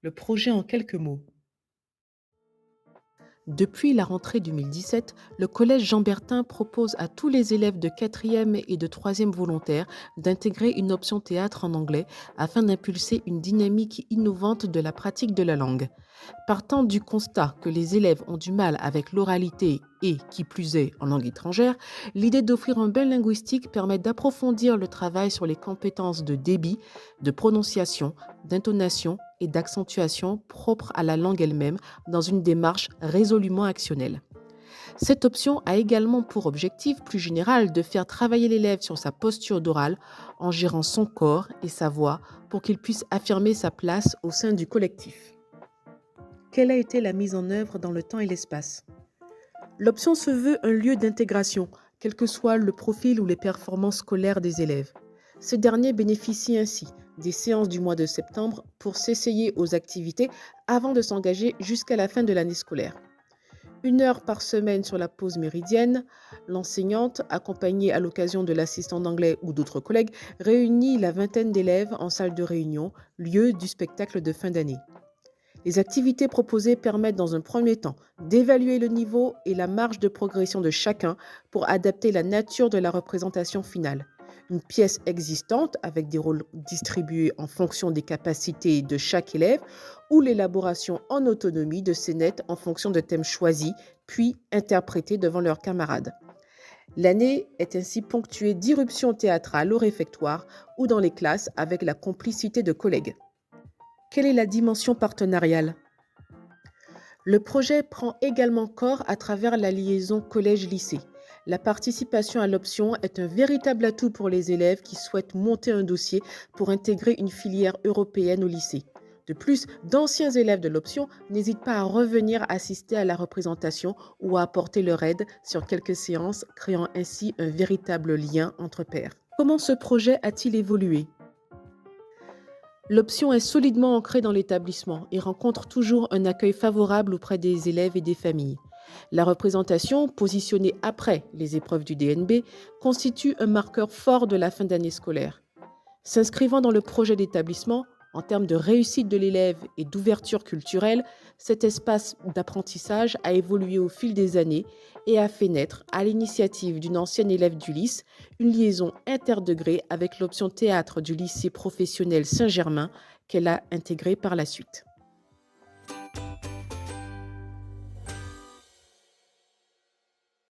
Le projet en quelques mots. Depuis la rentrée 2017, le Collège Jean-Bertin propose à tous les élèves de quatrième et de troisième volontaires d'intégrer une option théâtre en anglais afin d'impulser une dynamique innovante de la pratique de la langue. Partant du constat que les élèves ont du mal avec l'oralité et, qui plus est, en langue étrangère, l'idée d'offrir un bain linguistique permet d'approfondir le travail sur les compétences de débit, de prononciation, d'intonation et d'accentuation propres à la langue elle-même dans une démarche résolument actionnelle. Cette option a également pour objectif plus général de faire travailler l'élève sur sa posture d'oral en gérant son corps et sa voix pour qu'il puisse affirmer sa place au sein du collectif. Quelle a été la mise en œuvre dans le temps et l'espace? L'option se veut un lieu d'intégration, quel que soit le profil ou les performances scolaires des élèves. Ces derniers bénéficient ainsi des séances du mois de septembre pour s'essayer aux activités avant de s'engager jusqu'à la fin de l'année scolaire. 1 heure par semaine sur la pause méridienne, l'enseignante, accompagnée à l'occasion de l'assistant d'anglais ou d'autres collègues, réunit la vingtaine d'élèves en salle de réunion, lieu du spectacle de fin d'année. Les activités proposées permettent dans un premier temps d'évaluer le niveau et la marge de progression de chacun pour adapter la nature de la représentation finale. Une pièce existante avec des rôles distribués en fonction des capacités de chaque élève ou l'élaboration en autonomie de scénettes en fonction de thèmes choisis puis interprétés devant leurs camarades. L'année est ainsi ponctuée d'irruptions théâtrales au réfectoire ou dans les classes avec la complicité de collègues. Quelle est la dimension partenariale? Le projet prend également corps à travers la liaison collège-lycée. La participation à l'option est un véritable atout pour les élèves qui souhaitent monter un dossier pour intégrer une filière européenne au lycée. De plus, d'anciens élèves de l'option n'hésitent pas à revenir assister à la représentation ou à apporter leur aide sur quelques séances, créant ainsi un véritable lien entre pairs. Comment ce projet a-t-il évolué? L'option est solidement ancrée dans l'établissement et rencontre toujours un accueil favorable auprès des élèves et des familles. La représentation, positionnée après les épreuves du DNB, constitue un marqueur fort de la fin d'année scolaire. S'inscrivant dans le projet d'établissement, en termes de réussite de l'élève et d'ouverture culturelle, cet espace d'apprentissage a évolué au fil des années et a fait naître, à l'initiative d'une ancienne élève du lycée, une liaison interdegrée avec l'option théâtre du lycée professionnel Saint-Germain qu'elle a intégrée par la suite.